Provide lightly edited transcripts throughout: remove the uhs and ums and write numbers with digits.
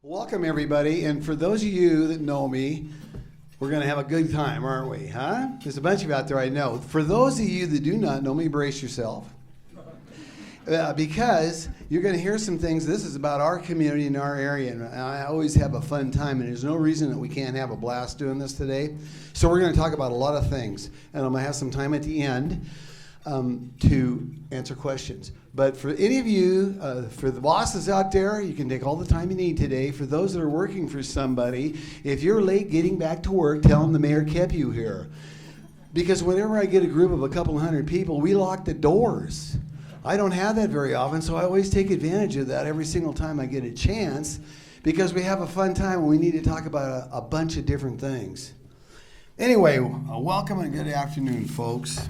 Welcome, everybody, and for those of you that know me, we're going to have a good time, aren't we, huh? There's a bunch of you out there I know. For those of you that do not know me, brace yourself, because you're going to hear some things. This is about our community and our area, and I always have a fun time, and there's no reason that we can't have a blast doing this today. So we're going to talk about a lot of things, and I'm going to have some time at the end to answer questions. But for any of you, for the bosses out there, you can take all the time you need today. For those that are working for somebody, if you're late getting back to work, tell them the mayor kept you here. Because whenever I get a group of a couple hundred people, we lock the doors. I don't have that very often, so I always take advantage of that every single time I get a chance, because we have a fun time and we need to talk about a bunch of different things. Anyway, welcome and good afternoon, folks.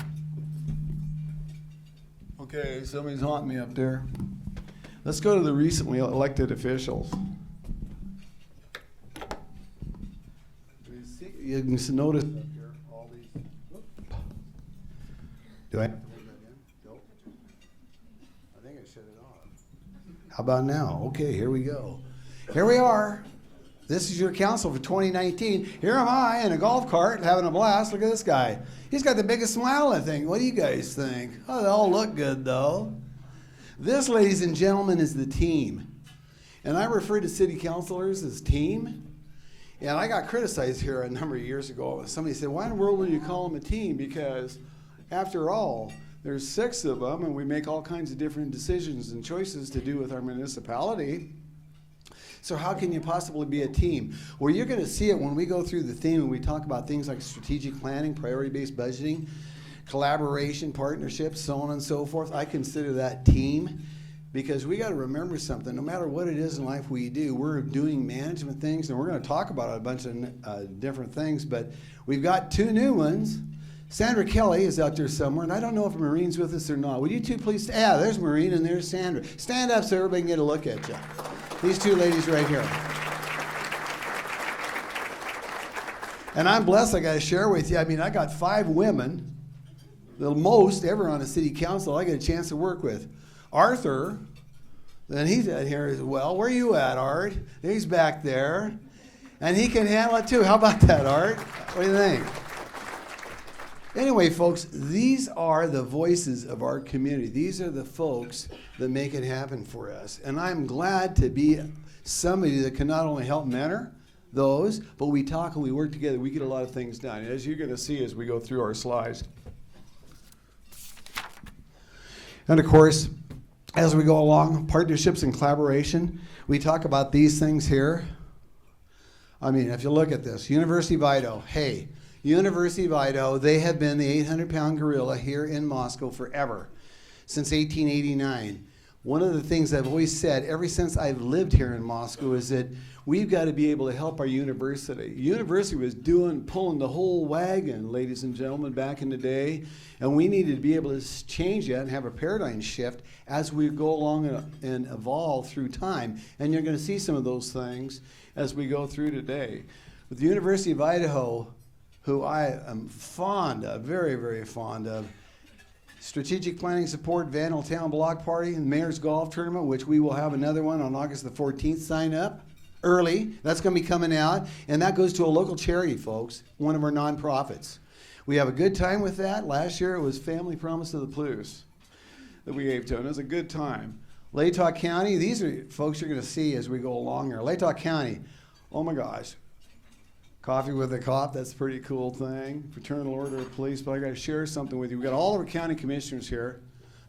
Okay, somebody's haunting me up there. Let's go to the recently elected officials. You can notice up here all these. Do I have to hold that in? Nope. I think I shut it off. How about now? Okay, here we go. Here we are. This is your council for 2019. Here am I in a golf cart having a blast. Look at this guy. He's got the biggest smile, I think. What do you guys think? Oh, they all look good, though. This, ladies and gentlemen, is the team. And I refer to city councilors as team. And I got criticized here a number of years ago. Somebody said, why in the world would you call them a team? Because, after all, there's 6 of them, and we make all kinds of different decisions and choices to do with our municipality. So how can you possibly be a team? Well, you're going to see it when we go through the theme and we talk about things like strategic planning, priority-based budgeting, collaboration, partnerships, so on and so forth. I consider that team, because we got to remember something. No matter what it is in life we do, we're doing management things, and we're going to talk about a bunch of different things, but we've got 2 new ones. Sandra Kelly is out there somewhere, and I don't know if Maureen's with us or not. Would you two please, there's Maureen and there's Sandra. Stand up so everybody can get a look at you. These 2 ladies right here. And I'm blessed, I got to share with you. I mean, I got 5 women, the most ever on a city council I get a chance to work with. Arthur, then he's out here as well. Where are you at, Art? He's back there. And he can handle it too. How about that, Art? What do you think? Anyway, folks, these are the voices of our community. These are the folks that make it happen for us. And I'm glad to be somebody that can not only help mentor those, but we talk and we work together. We get a lot of things done, as you're going to see as we go through our slides. And of course, as we go along, partnerships and collaboration, we talk about these things here. I mean, if you look at this, University of Idaho, hey, University of Idaho, they have been the 800-pound gorilla here in Moscow forever, since 1889. One of the things I've always said ever since I've lived here in Moscow is that we've got to be able to help our university. University was pulling the whole wagon, ladies and gentlemen, back in the day, and we needed to be able to change that and have a paradigm shift as we go along and evolve through time. And you're going to see some of those things as we go through today. With the University of Idaho, who I am fond of, very, very fond of. Strategic planning support, Vandal Town Block Party, and Mayor's Golf Tournament, which we will have another one on August the 14th. Sign up early. That's going to be coming out. And that goes to a local charity, folks, one of our nonprofits. We have a good time with that. Last year it was Family Promise of the Blues that we gave to them. It was a good time. Latah County, these are folks you're going to see as we go along here. Latah County, oh my gosh. Coffee with a Cop, that's a pretty cool thing. Fraternal Order of Police, but I got to share something with you. We've got all of our county commissioners here,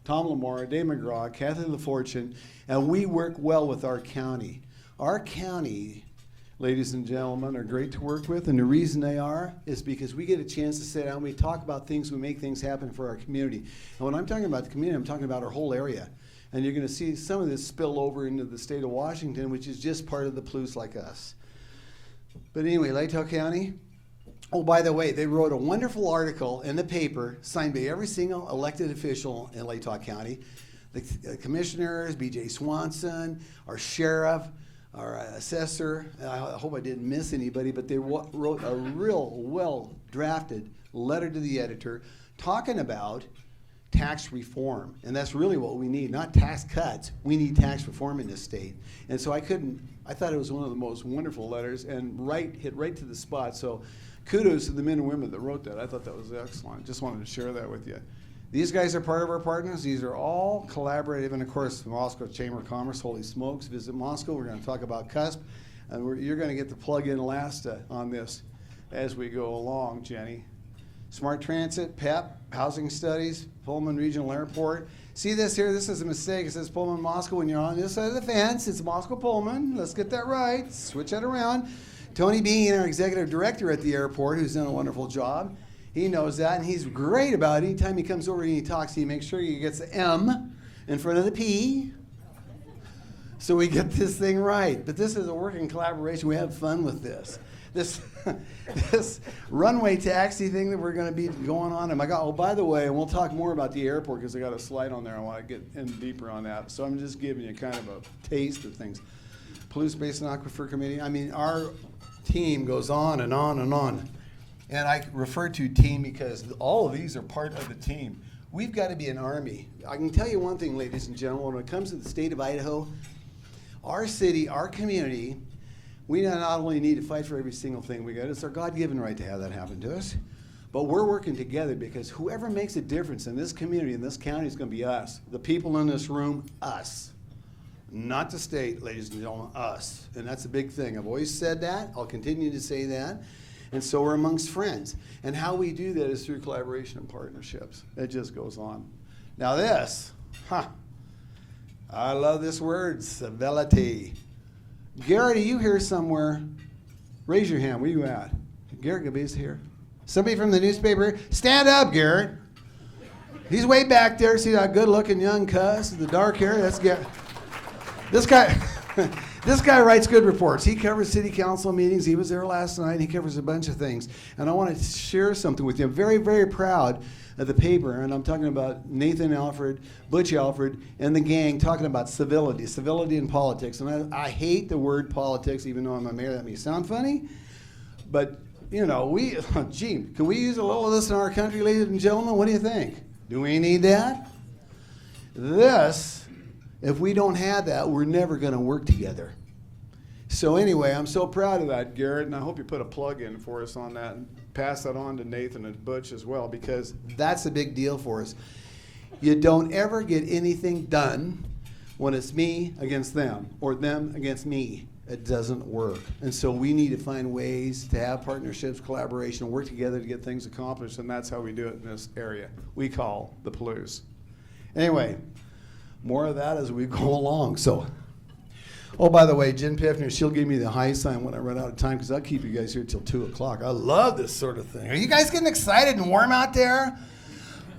Tom Lamar, Dave McGraw, Kathy LaFortune, and we work well with our county. Our county, ladies and gentlemen, are great to work with, and the reason they are is because we get a chance to sit down, we talk about things, we make things happen for our community. And when I'm talking about the community, I'm talking about our whole area. And you're going to see some of this spill over into the state of Washington, which is just part of the Palouse like us. But anyway, Latah County, oh, by the way, they wrote a wonderful article in the paper signed by every single elected official in Latah County. The commissioners, B.J. Swanson, our sheriff, our assessor. I hope I didn't miss anybody, but they wrote a real well-drafted letter to the editor talking about tax reform, and that's really what we need, not tax cuts. We need tax reform in this state. And so I thought it was one of the most wonderful letters and hit right to the spot. So kudos to the men and women that wrote that. I thought that was excellent. Just wanted to share that with you. These guys are part of our partners. These are all collaborative, and of course, the Moscow Chamber of Commerce, holy smokes, visit Moscow. We're going to talk about CUSP, and you're going to get the plug-in last on this as we go along, Jenny. Smart Transit, PEP, Housing Studies, Pullman Regional Airport. See this here? This is a mistake. It says Pullman Moscow when you're on this side of the fence. It's Moscow-Pullman. Let's get that right. Switch that around. Tony Bean, our executive director at the airport, who's done a wonderful job. He knows that, and he's great about it. Anytime he comes over and he talks, he makes sure he gets the M in front of the P so we get this thing right. But this is a working collaboration. We have fun with this. This runway taxi thing that we're going to be going on. And by the way, and we'll talk more about the airport because I got a slide on there. I want to get in deeper on that. So I'm just giving you kind of a taste of things. Pollution Basin Aquifer Committee. I mean, our team goes on and on and on. And I refer to team because all of these are part of the team. We've got to be an army. I can tell you one thing, ladies and gentlemen, when it comes to the state of Idaho, our city, our community, we not only need to fight for every single thing we got, it's our God-given right to have that happen to us, but we're working together because whoever makes a difference in this community, in this county, is going to be us. The people in this room, us. Not the state, ladies and gentlemen, us. And that's a big thing. I've always said that. I'll continue to say that. And so we're amongst friends. And how we do that is through collaboration and partnerships. It just goes on. Now this, I love this word, civility. Garrett, are you here somewhere? Raise your hand. Where you at? Garrett Gabi's here. Somebody from the newspaper? Stand up, Garrett. He's way back there. See that good-looking young cuss with the dark hair? That's Garrett. This guy writes good reports. He covers city council meetings. He was there last night. He covers a bunch of things. And I want to share something with you. I'm very, very proud of the paper, and I'm talking about Nathan Alfred, Butch Alfred, and the gang talking about civility in politics. And I hate the word politics, even though I'm a mayor. That may sound funny. But, you know, can we use a little of this in our country, ladies and gentlemen? What do you think? Do we need that? If we don't have that, we're never going to work together. So anyway, I'm so proud of that, Garrett, and I hope you put a plug in for us on that and pass that on to Nathan and Butch as well, because that's a big deal for us. You don't ever get anything done when it's me against them or them against me. It doesn't work. And so we need to find ways to have partnerships, collaboration, work together to get things accomplished, and that's how we do it in this area we call the Palouse. Anyway, more of that as we go along. So, oh, by the way, Jen Piffner, she'll give me the high sign when I run out of time because I'll keep you guys here till 2 o'clock. I love this sort of thing. Are you guys getting excited and warm out there?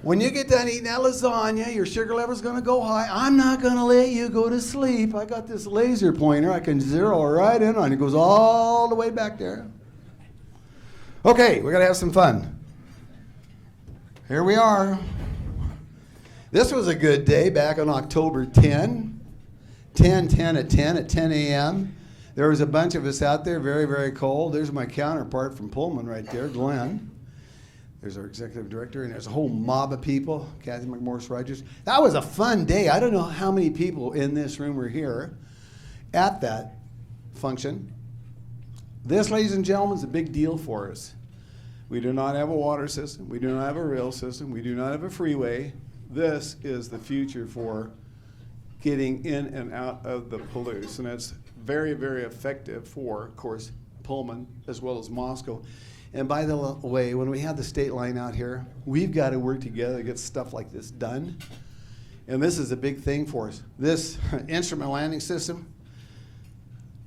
When you get done eating that lasagna, your sugar level's going to go high. I'm not going to let you go to sleep. I got this laser pointer. I can zero right in on it. It goes all the way back there. Okay, we got to have some fun. Here we are. This was a good day back on October 10 at 10 a.m. There was a bunch of us out there, very, very cold. There's my counterpart from Pullman right there, Glenn. There's our executive director, and there's a whole mob of people, Kathy McMorris-Rogers. That was a fun day. I don't know how many people in this room were here at that function. This, ladies and gentlemen, is a big deal for us. We do not have a water system. We do not have a rail system. We do not have a freeway. This is the future for getting in and out of the Palouse, and it's very, very effective for, of course, Pullman as well as Moscow. And by the way, when we have the state line out here, we've got to work together to get stuff like this done. And this is a big thing for us. This instrument landing system,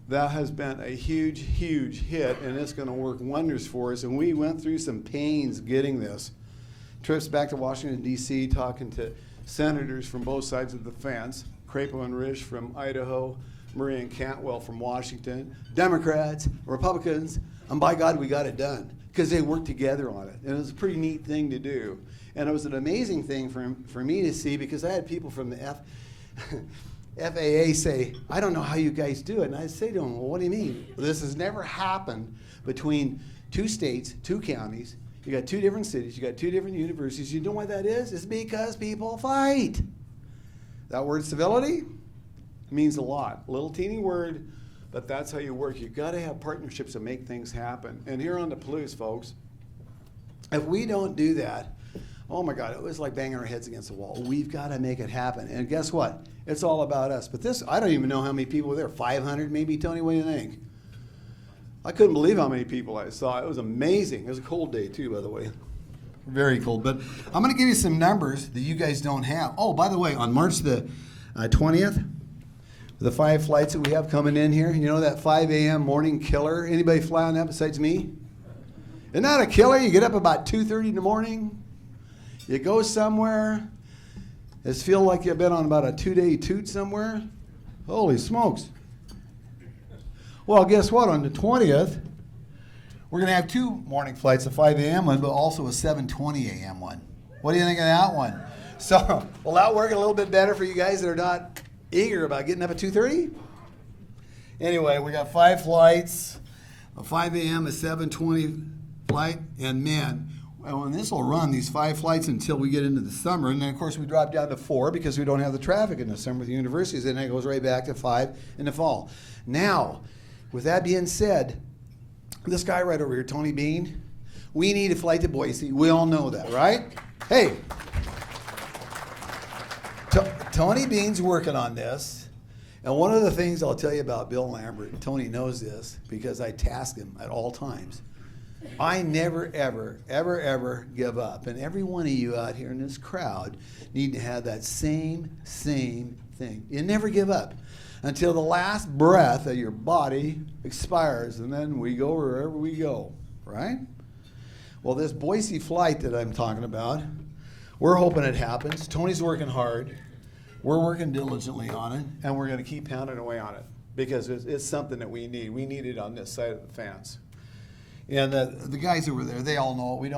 that has been a huge, huge hit, and it's going to work wonders for us. And we went through some pains getting this. Trips back to Washington, D.C., talking to senators from both sides of the fence, Crapo and Risch from Idaho, Murray and Cantwell from Washington, Democrats, Republicans, and by God, we got it done because they worked together on it. And it was a pretty neat thing to do. And it was an amazing thing for me to see because I had people from the FAA say, I don't know how you guys do it. And I say to them, well, what do you mean? This has never happened between two states, two counties, You got two different cities. You got two different universities. You know why that is? It's because people fight. That word civility means a lot. A little teeny word, but that's how you work. You've got to have partnerships to make things happen. And here on the Palouse, folks, if we don't do that, oh my God, it was like banging our heads against the wall. We've got to make it happen. And guess what? It's all about us. But this, I don't even know how many people were there. 500 maybe, Tony? What do you think? I couldn't believe how many people I saw. It was amazing. It was a cold day too, by the way. Very cold. But I'm going to give you some numbers that you guys don't have. Oh, by the way, on March the 20th, the 5 flights that we have coming in here, you know that 5 a.m. morning killer? Anybody fly on that besides me? Isn't that a killer? You get up about 2:30 in the morning. You go somewhere. It's feel like you've been on about a 2-day toot somewhere. Holy smokes. Well, guess what? On the 20th, we're going to have 2 morning flights, a 5 a.m. one, but also a 7:20 a.m. one. What do you think of that one? So, will that work a little bit better for you guys that are not eager about getting up at 2:30? Anyway, we got 5 flights, a 5 a.m., a 7:20 flight, and man, and this will run these 5 flights until we get into the summer, and then of course we drop down to 4 because we don't have the traffic in the summer with the universities, and then it goes right back to 5 in the fall. Now, with that being said, this guy right over here, Tony Bean, we need a flight to Boise. We all know that, right? Hey, Tony Bean's working on this, and one of the things I'll tell you about Bill Lambert, and Tony knows this because I task him at all times, I never, ever give up. And every one of you out here in this crowd need to have that same thing. You never give up until the last breath of your body expires, and then we go wherever we go, right? Well, this Boise flight that I'm talking about, we're hoping it happens. Tony's working hard. We're working diligently on it, and we're going to keep pounding away on it because it's something that we need. We need it on this side of the fence. And the guys over there, they all know it. We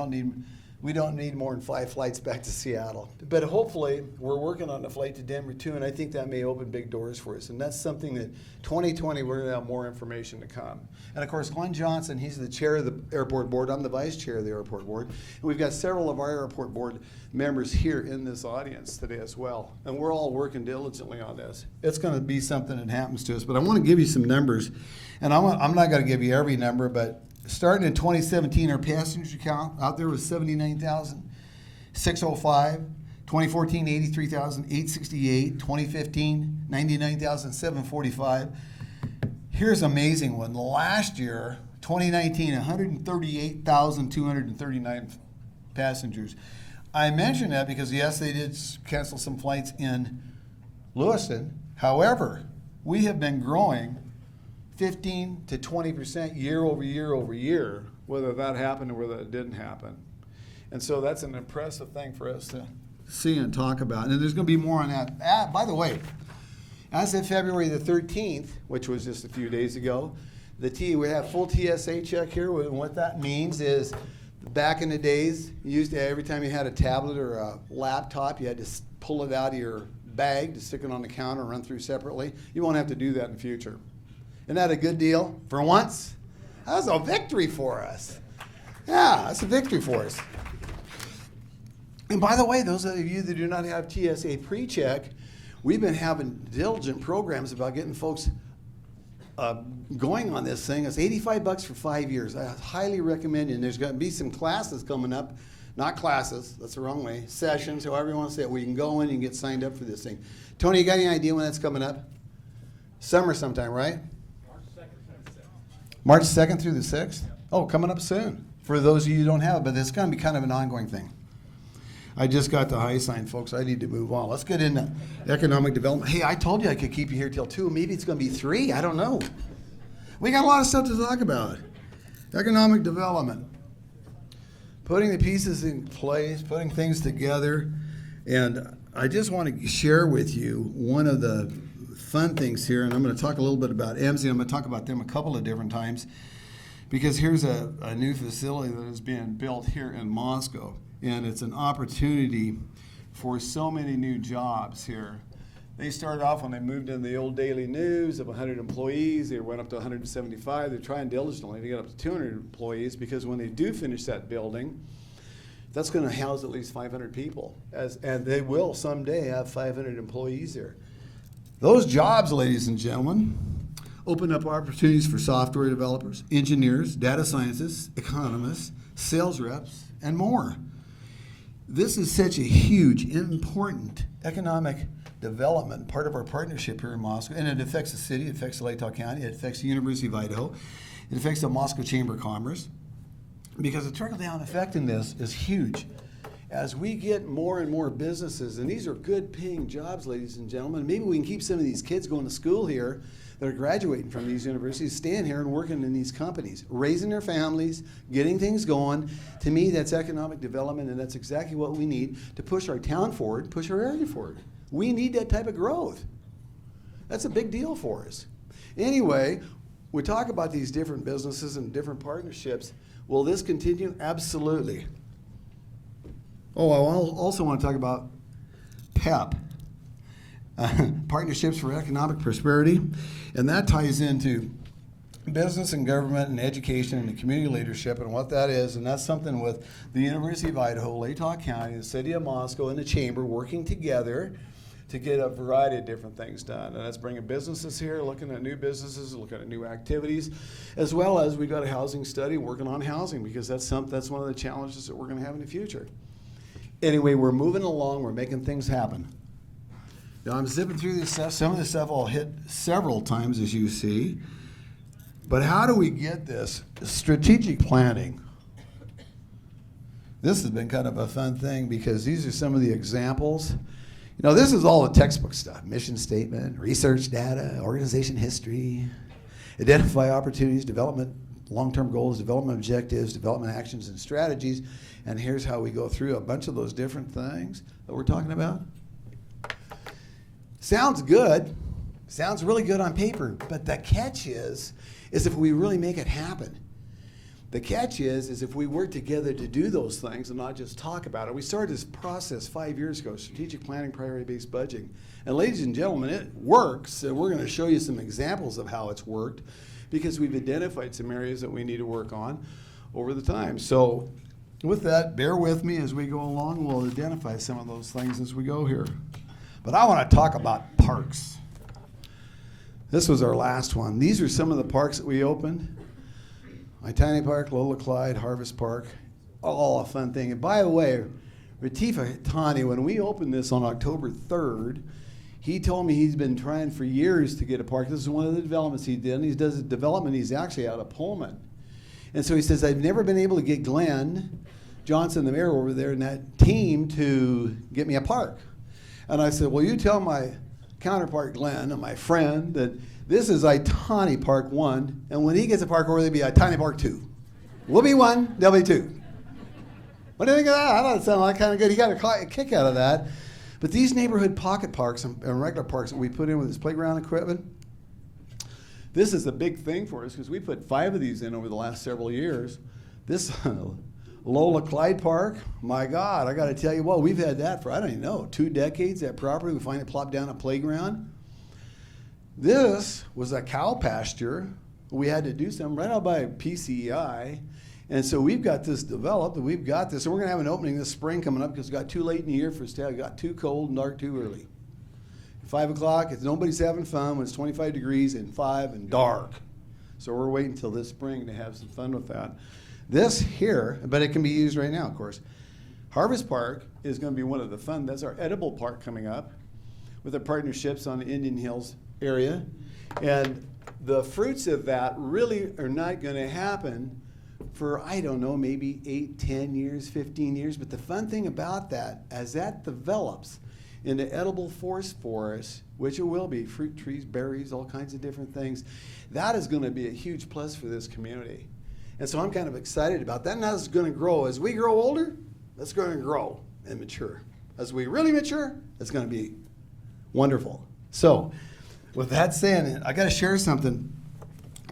don't need more than 5 flights back to Seattle. But hopefully, we're working on a flight to Denver too, and I think that may open big doors for us. And that's something that 2020, we're going to have more information to come. And of course, Glenn Johnson, he's the chair of the airport board. I'm the vice chair of the airport board. And we've got several of our airport board members here in this audience today as well. And we're all working diligently on this. It's going to be something that happens to us. But I want to give you some numbers. And I'm not going to give you every number, but starting in 2017, our passenger count out there was 79,605. 2014, 83,868. 2015, 99,745. Here's an amazing one. Last year, 2019, 138,239 passengers. I mention that because, yes, they did cancel some flights in Lewiston. However, we have been growing 15 to 20% year over year, whether that happened or whether it didn't happen. And so that's an impressive thing for us to see and talk about. And there's going to be more on that. By the way, as of February the 13th, which was just a few days ago, we have full TSA check here. And what that means is back in the days, you used to, every time you had a tablet or a laptop, you had to pull it out of your bag to stick it on the counter and run through separately. You won't have to do that in the future. Isn't that a good deal for once? That's a victory for us. Yeah, that's a victory for us. And by the way, those of you that do not have TSA pre-check, we've been having diligent programs about getting folks going on this thing. It's $85 for 5 years. I highly recommend it. And there's going to be some classes coming up. Not classes, that's the wrong way. Sessions, however you want to say it, where you can go in and get signed up for this thing. Tony, you got any idea when that's coming up? Summer sometime, right? March 2nd through the 6th? Oh, coming up soon. For those of you who don't have it, but it's going to be kind of an ongoing thing. I just got the high sign, folks. I need to move on. Let's get into economic development. Hey, I told you I could keep you here till 2. Maybe it's going to be 3. I don't know. We got a lot of stuff to talk about. Economic development. Putting the pieces in place, putting things together. And I just want to share with you one of the fun things here, and I'm going to talk a little bit about EMSI. I'm going to talk about them a couple of different times because here's a new facility that is being built here in Moscow, and it's an opportunity for so many new jobs here They started off when they moved into the old Daily News of 100 employees. They went up to 175. They're trying diligently to get up to 200 employees because when they do finish that building, that's going to house at least 500 people. And they will someday have 500 employees there. Those jobs, ladies and gentlemen, open up opportunities for software developers, engineers, data scientists, economists, sales reps, and more. This is such a huge, important economic development, part of our partnership here in Moscow, and it affects the city, it affects Lake County, it affects the University of Idaho, it affects the Moscow Chamber of Commerce, because the trickle-down effect in this is huge. As we get more and more businesses, and these are good-paying jobs, ladies and gentlemen, maybe we can keep some of these kids going to school here that are graduating from these universities, staying here and working in these companies, raising their families, getting things going. To me, that's economic development, and that's exactly what we need to push our town forward, push our area forward. We need that type of growth. That's a big deal for us. Anyway, we talk about these different businesses and different partnerships. Will this continue? Absolutely. Oh, I also want to talk about PEP, Partnerships for Economic Prosperity, and that ties into business and government and education and the community leadership and what that is, and that's something with the University of Idaho, Lake County, the City of Moscow, and the Chamber working together to get a variety of different things done. And that's bringing businesses here, looking at new businesses, looking at new activities, as well as we got a housing study working on housing, because that's one of the challenges that we're going to have in the future. Anyway, we're moving along, we're making things happen. Now I'm zipping through this stuff. Some of this stuff I'll hit several times, as you see. But how do we get this? Strategic planning. This has been kind of a fun thing because these are some of the examples. You know, this is all the textbook stuff. Mission statement, research data, organization history, identify opportunities, development, long-term goals, development objectives, development actions and strategies. And here's how we go through a bunch of those different things that we're talking about. Sounds good. Sounds really good on paper. But the catch is if we really make it happen. The catch is if we work together to do those things and not just talk about it. We started this process 5 years ago, strategic planning, priority-based budgeting. And ladies and gentlemen, it works. And we're going to show you some examples of how it's worked because we've identified some areas that we need to work on over the time. So with that, bear with me as we go along. We'll identify some of those things as we go here. But I want to talk about parks. This was our last one. These are some of the parks that we opened. My Tiny Park, Lola Clyde, Harvest Park, all a fun thing. And by the way, Retifa Tani, when we opened this on October 3rd, he told me he's been trying for years to get a park. This is one of the developments he did. And he does a development, he's actually out of Pullman. And so he says, I've never been able to get Glenn Johnson, the mayor over there, and that team to get me a park. And I said, well, you tell my counterpart, Glenn, and my friend, that this is Itani Park 1, and when he gets a park over, there'll be Itani Park 2. We'll be 1, they'll be 2. What do you think of that? I thought it sounded like kind of good. He got a kick out of that. But these neighborhood pocket parks and regular parks that we put in with this playground equipment, this is a big thing for us because we put 5 of these in over the last several years. This Lola Clyde Park, my God, I got to tell you what, we've had that for, I don't even know, 2 decades, that property. We find it plopped down a playground. This was a cow pasture. We had to do something right out by PCEI. And so we've got this developed, and we've got this. And we're going to have an opening this spring coming up because it got too late in the year for us to have. It got too cold and dark too early. 5 o'clock, if nobody's having fun when it's 25 degrees and 5 and dark. So we're waiting until this spring to have some fun with that. This here, but it can be used right now, of course. Harvest Park is going to be one of the fun. That's our edible park coming up with our partnerships on the Indian Hills area. And the fruits of that really are not going to happen for, I don't know, maybe 8, 10 years, 15 years. But the fun thing about that, as that develops into edible forest for us, which it will be, fruit trees, berries, all kinds of different things, that is going to be a huge plus for this community. And so I'm kind of excited about that. And that's going to grow. As we grow older, that's going to grow and mature. As we really mature, it's going to be wonderful. So with that saying, I got to share something.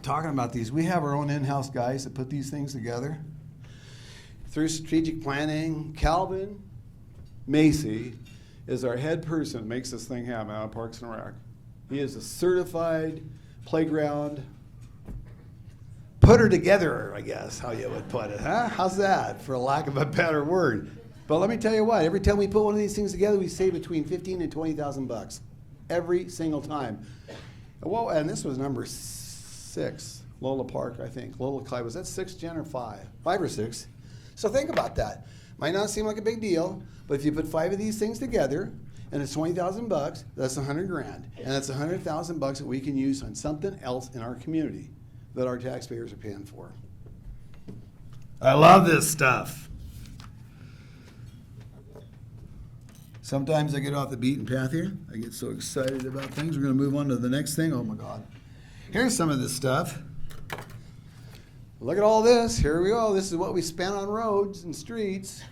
Talking about these, we have our own in-house guys that put these things together. Through strategic planning, Calvin Macy is our head person that makes this thing happen out of Parks and Rec. He is a certified playground putter together, I guess, how you would put it, huh? How's that, for lack of a better word? But let me tell you what, every time we put one of these things together, we save between $15,000 and $20,000 every single time. Well, and this was number 6, Lola Park, I think. Lola Clyde, was that 6, Jen, or 5? 5 or 6. So think about that. Might not seem like a big deal, but if you put 5 of these things together, and it's $20,000, that's $100,000, and that's $100,000 that we can use on something else in our community that our taxpayers are paying for. I love this stuff. Sometimes I get off the beaten path here. I get so excited about things. We're going to move on to the next thing. Oh my God. Here's some of this stuff. Look at all this. Here we go. This is what we spent on roads and streets.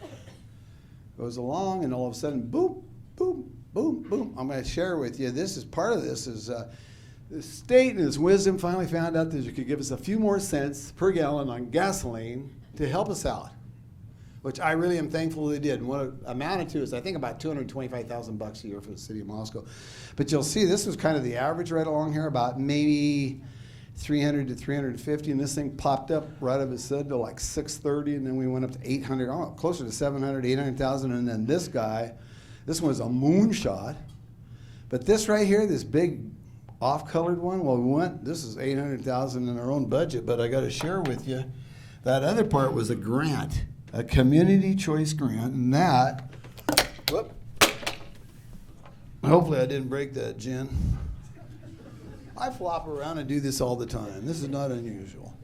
Goes along, and all of a sudden, boom, boom, boom, boom. I'm going to share with you. This is part of this is the state in its wisdom finally found out that you could give us a few more cents per gallon on gasoline to help us out, which I really am thankful they did. And what it amounted to is, I think, about $225,000 a year for the city of Moscow. But you'll see this was kind of the average right along here, about maybe 300 to 350, and this thing popped up right up, it said, to like 630, and then we went up to 800, closer to 700, 800,000, and then this guy, this one was a moonshot. But this right here, this big off-colored one, well, this is 800,000 in our own budget, but I got to share with you, that other part was a grant, a community choice grant, and that, whoop, hopefully I didn't break that, Jen. I flop around and do this all the time. This is not unusual.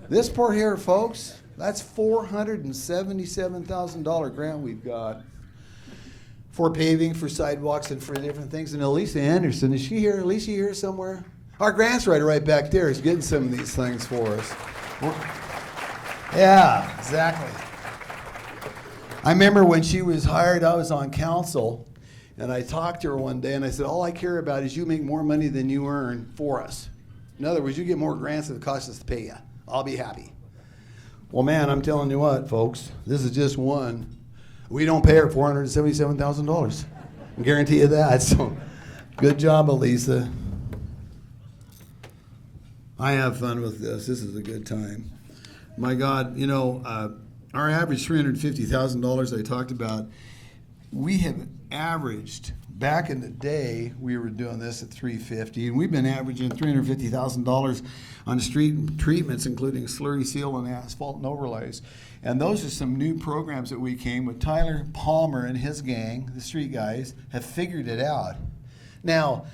This part here, folks, that's $477,000 grant we've got for paving, for sidewalks, and for different things. And Elisa Anderson, is she here? Elisa here somewhere? Our grants writer right back there is getting some of these things for us. Yeah, exactly. I remember when she was hired, I was on council, and I talked to her one day, and I said, all I care about is you make more money than you earn for us. In other words, you get more grants than it costs us to pay you. I'll be happy. Well, man, I'm telling you what, folks, this is just one. We don't pay her $477,000. I guarantee you that. So, good job, Elisa. I have fun with this. This is a good time. My God, you know, our average $350,000 I talked about, we have averaged, back in the day, we were doing this at $350, and we've been averaging $350,000 on street treatments, including slurry seal and asphalt and overlays. And those are some new programs that we came with. Tyler Palmer and his gang, the street guys, have figured it out. Now,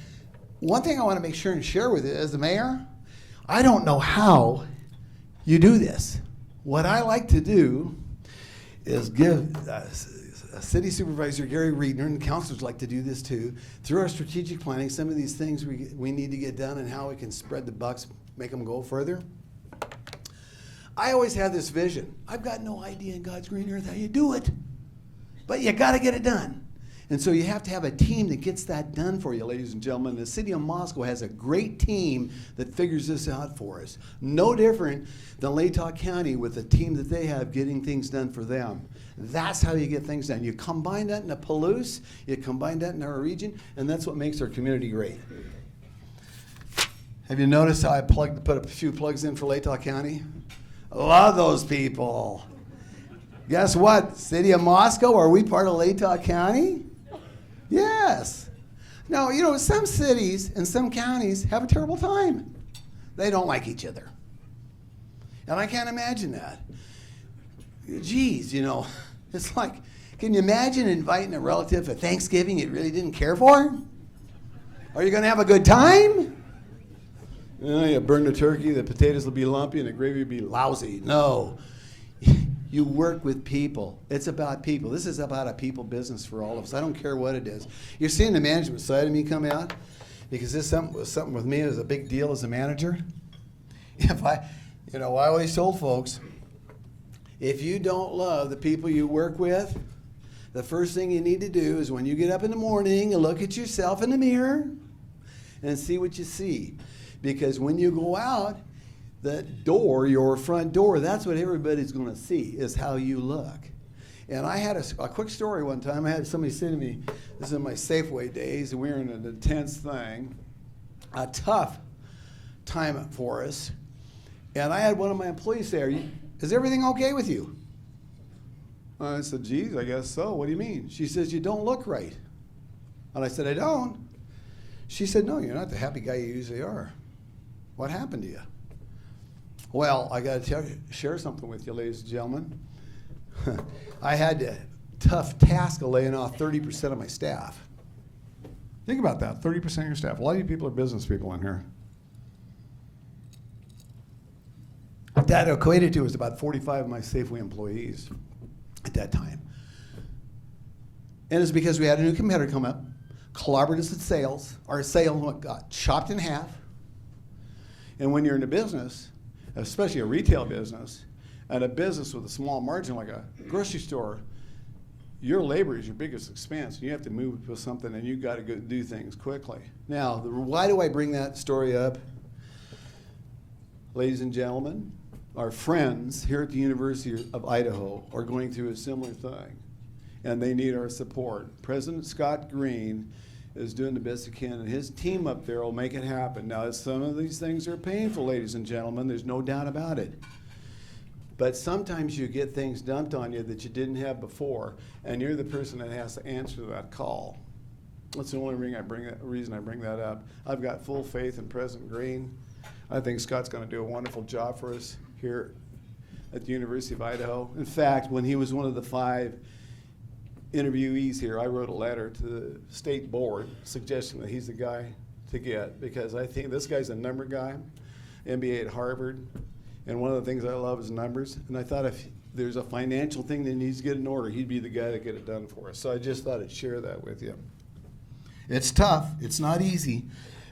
one thing I want to make sure and share with you as the mayor, I don't know how you do this. What I like to do is give City Supervisor Gary Reedner, and councilors like to do this too, through our strategic planning, some of these things we need to get done and how we can spread the bucks, make them go further. I always have this vision. I've got no idea in God's green earth how you do it, but you got to get it done. And so you have to have a team that gets that done for you, ladies and gentlemen. The city of Moscow has a great team that figures this out for us. No different than Latah County with the team that they have getting things done for them. That's how you get things done. You combine that in a Palouse, you combine that in our region, and that's what makes our community great. Have you noticed how I put a few plugs in for Latah County? I love those people. Guess what? City of Moscow, are we part of Latah County? Yes. Now, you know, some cities and some counties have a terrible time. They don't like each other. And I can't imagine that. Geez, you know, it's like, can you imagine inviting a relative at Thanksgiving you really didn't care for? Are you going to have a good time? You know, you burn the turkey, the potatoes will be lumpy, and the gravy will be lousy. No. You work with people. It's about people. This is about a people business for all of us. I don't care what it is. You're seeing the management side of me come out because this was something with me as a big deal as a manager. I always told folks, if you don't love the people you work with, the first thing you need to do is when you get up in the morning and look at yourself in the mirror and see what you see. Because when you go out, that door, your front door, that's what everybody's going to see, is how you look. And I had a quick story one time. I had somebody say to me, this is in my Safeway days, and we were in an intense thing, a tough time for us. And I had one of my employees say, is everything okay with you? I said, geez, I guess so. What do you mean? She says, you don't look right. And I said, I don't. She said, no, you're not the happy guy you usually are. What happened to you? Well, I got to share something with you, ladies and gentlemen. I had a tough task of laying off 30% of my staff. Think about that, 30% of your staff. A lot of you people are business people in here. What that equated to was about 45 of my Safeway employees at that time. And it's because we had a new competitor come up, clobbered us at sales. Our sales got chopped in half. And when you're in a business, especially a retail business, and a business with a small margin like a grocery store, your labor is your biggest expense. You have to move with something, and you've got to go do things quickly. Now, why do I bring that story up? Ladies and gentlemen, our friends here at the University of Idaho are going through a similar thing, and they need our support. President Scott Green is doing the best he can, and his team up there will make it happen. Now, some of these things are painful, ladies and gentlemen. There's no doubt about it. But sometimes you get things dumped on you that you didn't have before, and you're the person that has to answer that call. That's the only reason I bring that up. I've got full faith in President Green. I think Scott's going to do a wonderful job for us here at the University of Idaho. In fact, when he was one of the 5 interviewees here, I wrote a letter to the state board suggesting that he's the guy to get, because I think this guy's a number guy, MBA at Harvard. And one of the things I love is numbers. And I thought if there's a financial thing that needs to get in order, he'd be the guy to get it done for us. So I just thought I'd share that with you. It's tough. It's not easy.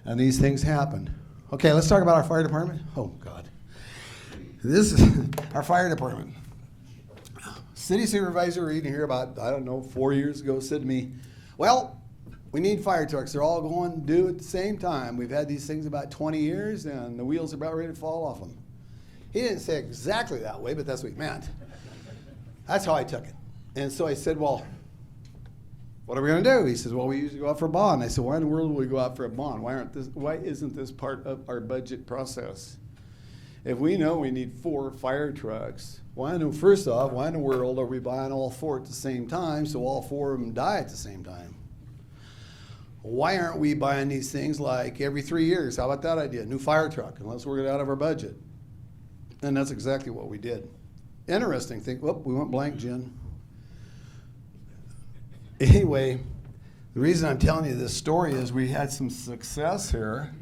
And these things happen. Okay, let's talk about our fire department. Oh, God. This is our fire department. City supervisor reading here about, 4 years ago said to me, well, we need fire trucks. They're all going due at the same time. We've had these things about 20 years, and the wheels are about ready to fall off them. He didn't say exactly that way, but that's what he meant. That's how I took it. And so I said, well, what are we going to do? He says, well, we usually go out for a bond. I said, why in the world would we go out for a bond? Why isn't this part of our budget process? If we know we need 4 fire trucks, first off, why in the world are we buying all 4 at the same time so all 4 of them die at the same time? Why aren't we buying these things like every 3 years? How about that idea? New fire truck, unless we're out of our budget. And that's exactly what we did. Interesting thing. Whoop, we went blank, Jen. Anyway, the reason I'm telling you this story is we had some success here.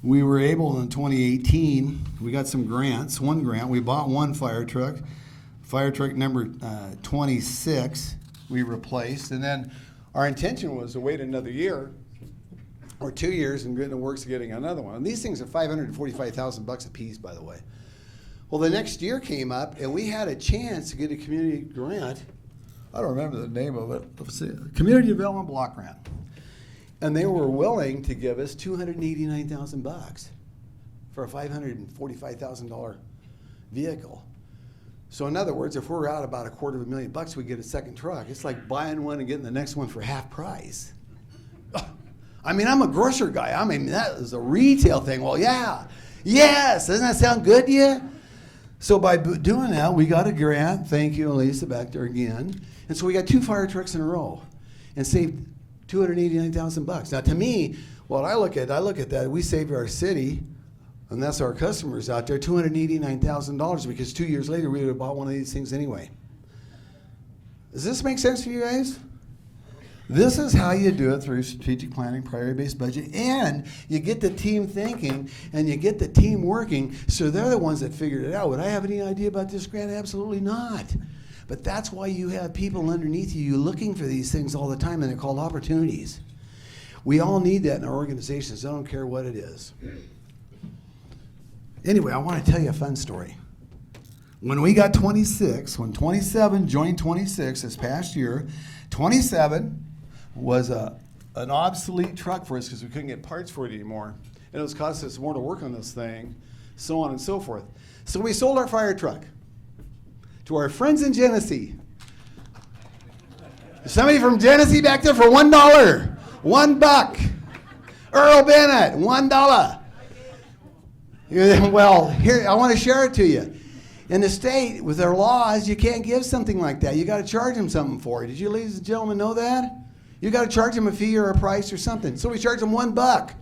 We were able in 2018, we got some grants, one grant. We bought 1 fire truck number 26, we replaced. And then our intention was to wait another year or 2 years and get in the works of getting another one. And these things are $545,000 a piece, by the way. Well, the next year came up, and we had a chance to get a community grant. I don't remember the name of it. Let's see, Community Development Block Grant. And they were willing to give us $289,000 for a $545,000 vehicle. So in other words, if we're out about $250,000, we get a second truck. It's like buying one and getting the next one for half price. I mean, I'm a grocer guy. I mean, that is a retail thing. Well, yeah. Yes. Doesn't that sound good to you? So by doing that, we got a grant. Thank you, Elisa, back there again. And so we got 2 fire trucks in a row and saved $289,000. Now, to me, what I look at that, we saved our city, and that's our customers out there, $289,000 because 2 years later, we would have bought one of these things anyway. Does this make sense for you guys? This is how you do it through strategic planning, priority-based budget, and you get the team thinking and you get the team working, so they're the ones that figured it out. Would I have any idea about this grant? Absolutely not. But that's why you have people underneath you looking for these things all the time, and they're called opportunities. We all need that in our organizations. I don't care what it is. Anyway, I want to tell you a fun story. When we got 26, when 27 joined 26 this past year, 27 was an obsolete truck for us because we couldn't get parts for it anymore. And it was costing us more to work on this thing, so on and so forth. So we sold our fire truck. to our friends in Genesee. Somebody from Genesee back there for $1. $1. Earl Bennett, $1. Well, here, I want to share it to you. In the state, with their laws, you can't give something like that. You got to charge them something for it. Did you, ladies and gentlemen, know that? You got to charge them a fee or a price or something. So we charge them $1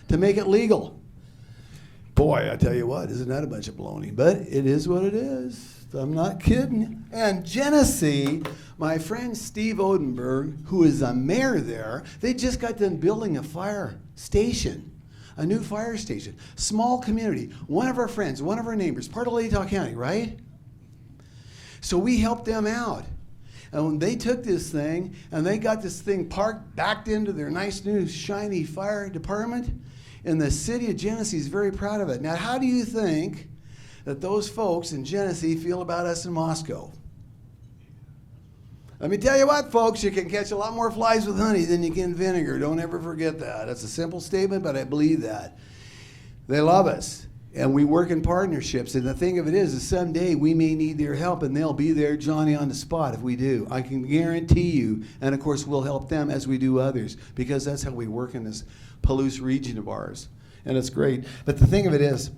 to make it legal. Boy, I tell you what, isn't that a bunch of baloney? But it is what it is. I'm not kidding. And Genesee, my friend Steve Odenberg, who is a mayor there, they just got done building a fire station. A new fire station, small community, one of our friends, one of our neighbors, part of Latah County, right? So we helped them out. And when they took this thing and they got this thing parked, backed into their nice new shiny fire department, and the city of Genesee is very proud of it. Now, how do you think that those folks in Genesee feel about us in Moscow? Let me tell you what, folks, you can catch a lot more flies with honey than you can vinegar. Don't ever forget that. That's a simple statement, but I believe that. They love us, and we work in partnerships. And the thing of it is someday we may need their help, and they'll be there, Johnny, on the spot if we do. I can guarantee you, and of course we'll help them as we do others, because that's how we work in this Palouse region of ours, and it's great. But the thing of it is,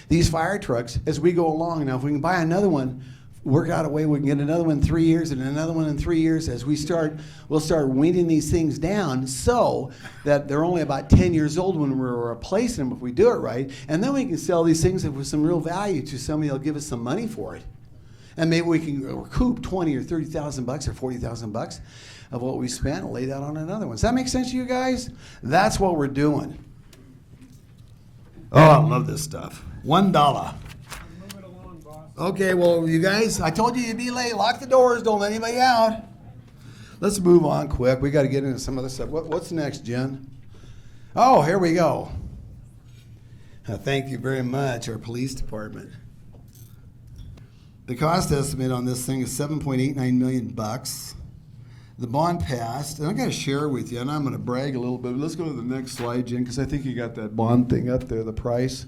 these fire trucks, as we go along, now if we can buy another one, work out a way we can get another one in 3 years and another one in 3 years. As we start, we'll start weaning these things down so that they're only about 10 years old when we're replacing them if we do it right. And then we can sell these things with some real value to somebody that'll give us some money for it. And maybe we can recoup 20 or 30,000 bucks or 40,000 bucks of what we spent and lay that on another one. Does that make sense to you guys? That's what we're doing. Oh, I love this stuff. $1. Okay, well, you guys, I told you you'd be late. Lock the doors. Don't let anybody out. Let's move on quick. We got to get into some other stuff. What's next, Jen? Oh, here we go. Thank you very much, our police department. The cost estimate on this thing is $7.89 million. The bond passed, and I got to share with you, and I'm going to brag a little bit. Let's go to the next slide, Jen, because I think you got that bond thing up there, the price.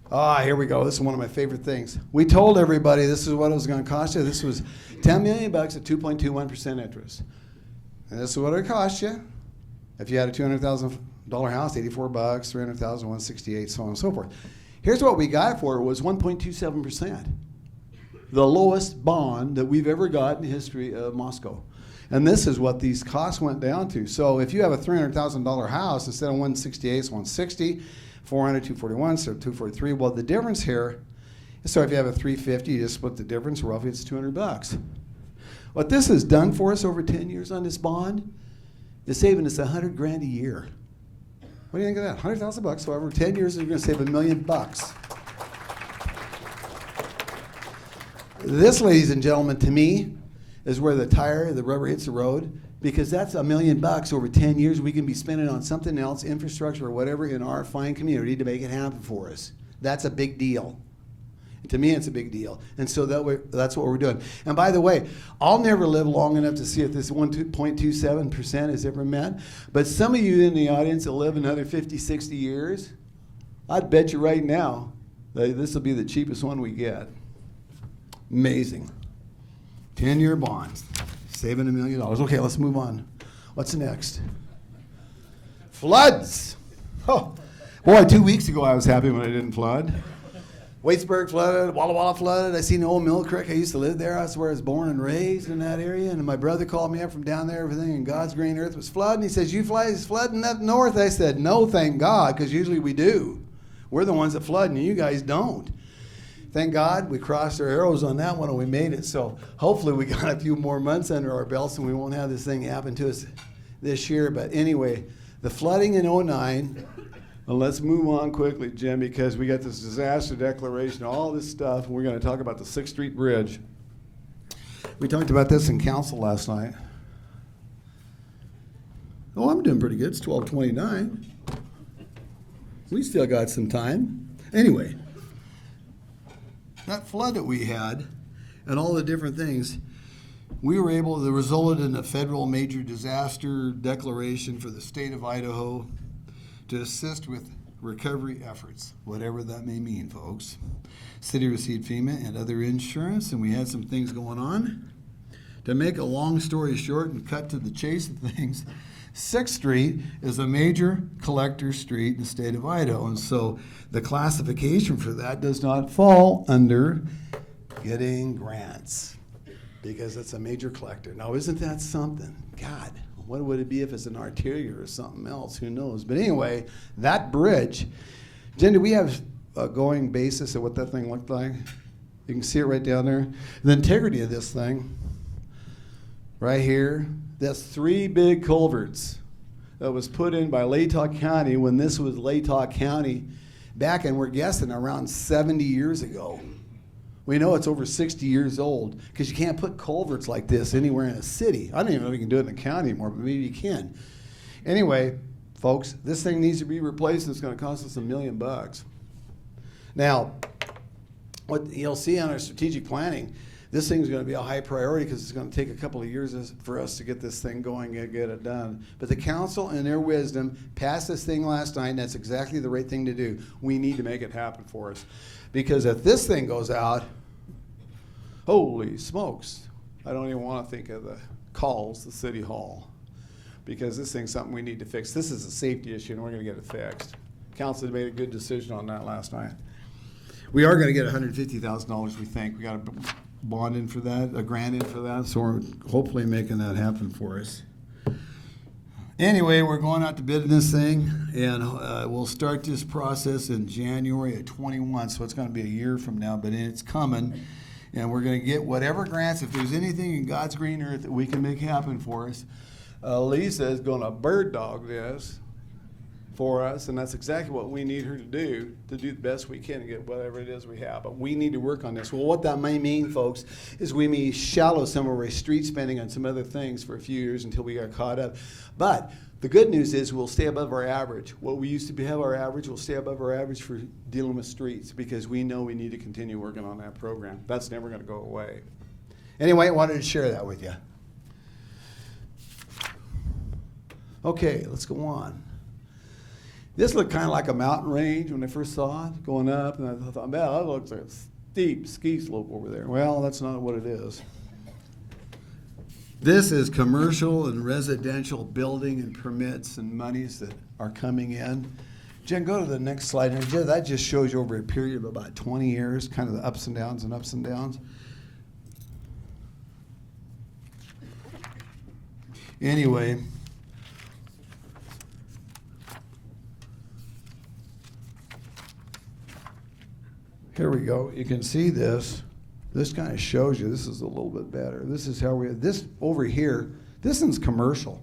Here we go. This is one of my favorite things. We told everybody this is what it was going to cost you. This was $10 million at 2.21% interest. And this is what it cost you. If you had a $200,000 house, $84, $300,000, $168, so on and so forth. Here's what we got for it was 1.27%. The lowest bond that we've ever got in the history of Moscow. And this is what these costs went down to. So if you have a $300,000 house, instead of 168, it's 160. 400, 241, so 243. Well, the difference here, so if you have a 350, you just split the difference. Roughly, it's $200. What this has done for us over 10 years on this bond is saving us $100,000 a year. What do you think of that? $100,000. So over 10 years, you're going to save $1 million. This, ladies and gentlemen, to me, is where the rubber hits the road. Because that's $1 million over 10 years we can be spending on something else, infrastructure or whatever in our fine community to make it happen for us. That's a big deal. To me, it's a big deal. And so that's what we're doing. And by the way, I'll never live long enough to see if this 1.27% is ever met. But some of you in the audience will live another 50, 60 years. I'd bet you right now that this will be the cheapest one we get. Amazing. 10-year bonds. Saving $1 million. Okay, let's move on. What's next? Floods. Oh, boy, 2 weeks ago I was happy when I didn't flood. Waitsburg flooded, Walla Walla flooded. I seen the old Mill Creek. I used to live there. That's where I was born and raised in that area. And my brother called me up from down there. Everything in God's green earth was flooding. He says, "You guys flooding up north?" I said, "No, thank God, because usually we do. We're the ones that flood, and you guys don't." Thank God we crossed our arrows on that one and we made it. So hopefully we got a few more months under our belts and we won't have this thing happen to us this year. But anyway, the flooding in 2009, well, let's move on quickly, Jim, because we got this disaster declaration, all this stuff, and we're going to talk about the 6th Street Bridge. We talked about this in council last night. Oh, I'm doing pretty good. It's 12:29. We still got some time. Anyway. That flood that we had and all the different things, we were able to result in a federal major disaster declaration for the state of Idaho to assist with recovery efforts, whatever that may mean, folks. City received FEMA and other insurance, and we had some things going on. To make a long story short and cut to the chase of things, 6th Street is a major collector street in the state of Idaho, and so the classification for that does not fall under getting grants because it's a major collector. Now, isn't that something? God, what would it be if it's an arterial or something else? Who knows? But anyway, that bridge, Jen, do we have a going basis of what that thing looked like? You can see it right down there. The integrity of this thing, right here, that's 3 big culverts that was put in by Latah County when this was Latah County back in, we're guessing, around 70 years ago. We know it's over 60 years old because you can't put culverts like this anywhere in a city. I don't even know if you can do it in the county anymore, but maybe you can. Anyway, folks, this thing needs to be replaced and it's going to cost us $1 million. Now, what you'll see on our strategic planning, this thing's going to be a high priority because it's going to take a couple of years for us to get this thing going and get it done. But the council, in their wisdom, passed this thing last night, and that's exactly the right thing to do. We need to make it happen for us. Because if this thing goes out, holy smokes, I don't even want to think of the calls to City Hall. Because this thing's something we need to fix. This is a safety issue, and we're going to get it fixed. Council made a good decision on that last night. We are going to get $150,000, we think. We got a bond in for that, a grant in for that, so we're hopefully making that happen for us. Anyway, we're going out to bid this thing, and we'll start this process in January of 21, so it's going to be a year from now, but it's coming, and we're going to get whatever grants, if there's anything in God's green earth that we can make happen for us. Lisa is going to bird dog this for us, and that's exactly what we need her to do the best we can to get whatever it is we have. But we need to work on this. Well, what that may mean, folks, is we may shallow some of our street spending on some other things for a few years until we got caught up. But the good news is we'll stay above our average. What we used to have our average, we'll stay above our average for dealing with streets because we know we need to continue working on that program. That's never going to go away. Anyway, I wanted to share that with you. Okay, let's go on. This looked kind of like a mountain range when I first saw it, going up, and I thought, man, that looks like a steep ski slope over there. Well, that's not what it is. This is commercial and residential building and permits and monies that are coming in. Jen, go to the next slide. And that just shows you over a period of about 20 years, kind of the ups and downs and ups and downs. Anyway, here we go. You can see this. This kind of shows you. This is a little bit better. This is how this over here, this one's commercial.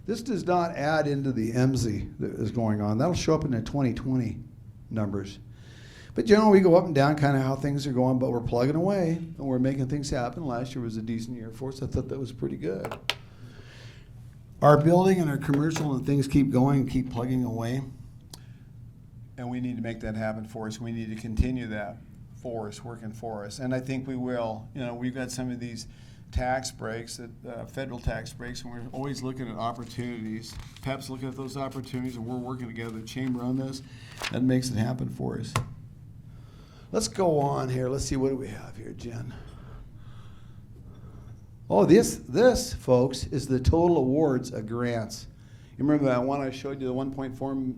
This does not add into the MZ that is going on. That'll show up in the 2020 numbers. But generally, we go up and down kind of how things are going, but we're plugging away and we're making things happen. Last year was a decent year for us. I thought that was pretty good. Our building and our commercial and things keep going and keep plugging away. And we need to make that happen for us. We need to continue that for us, working for us. And I think we will. You know, we've got some of these tax breaks, federal tax breaks, and we're always looking at opportunities. PEP's looking at those opportunities, and we're working together, the chamber on this. That makes it happen for us. Let's go on here. Let's see, what do we have here, Jen? Oh, this, folks, is the total awards of grants. You remember that one I showed you, the 1.4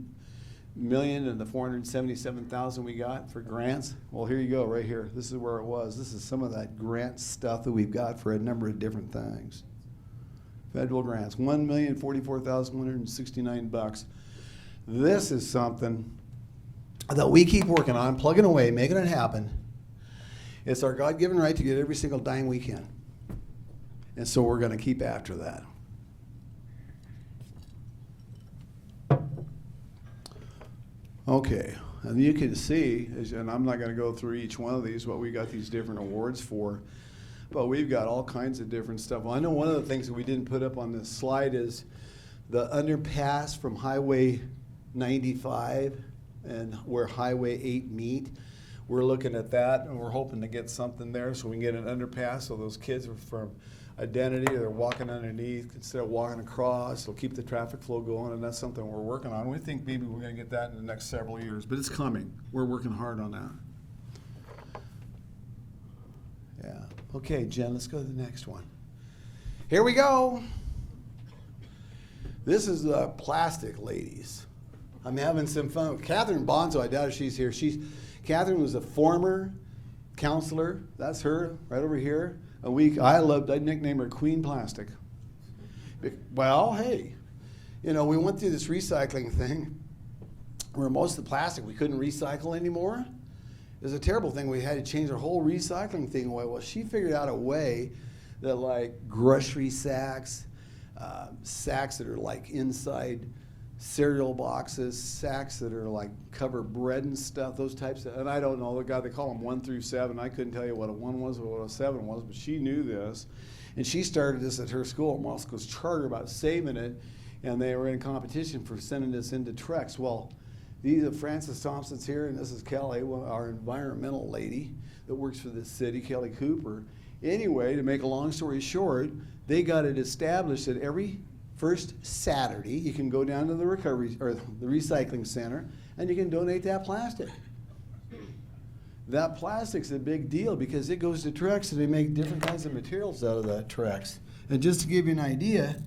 million and the 477,000 we got for grants? Well, here you go, right here. This is where it was. This is some of that grant stuff that we've got for a number of different things. Federal grants, $1,044,169. This is something that we keep working on, plugging away, making it happen. It's our God-given right to get every single dime we can. And so we're going to keep after that. Okay, and you can see, and I'm not going to go through each one of these, what we got these different awards for, but we've got all kinds of different stuff. Well, I know one of the things that we didn't put up on this slide is the underpass from Highway 95 and where Highway 8 meet. We're looking at that, and we're hoping to get something there so we can get an underpass so those kids are from identity. They're walking underneath instead of walking across. It'll keep the traffic flow going, and that's something we're working on. We think maybe we're going to get that in the next several years, but it's coming. We're working hard on that. Yeah. Okay, Jen, let's go to the next one. Here we go. This is the plastic ladies. I'm having some fun. Catherine Bonzo, I doubt if she's here. Catherine was a former counselor. That's her right over here. I nicknamed her Queen Plastic. Well, hey, we went through this recycling thing where most of the plastic we couldn't recycle anymore. It was a terrible thing. We had to change our whole recycling thing away. Well, she figured out a way that, like, grocery sacks, sacks that are like inside cereal boxes, sacks that are like cover bread and stuff, those types of, and I don't know, they call them 1 through 7. I couldn't tell you what a 1 was or what a 7 was, but she knew this. And she started this at her school, Moscow's charter, about saving it, and they were in competition for sending this into trucks. Well, these are Frances Thompson's here, and this is Kelly, our environmental lady that works for the city, Kelly Cooper. Anyway, to make a long story short, they got it established that every first Saturday you can go down to the recovery or the recycling center and you can donate that plastic. That plastic's a big deal because it goes to trucks and they make different kinds of materials out of that trucks. And just to give you an idea,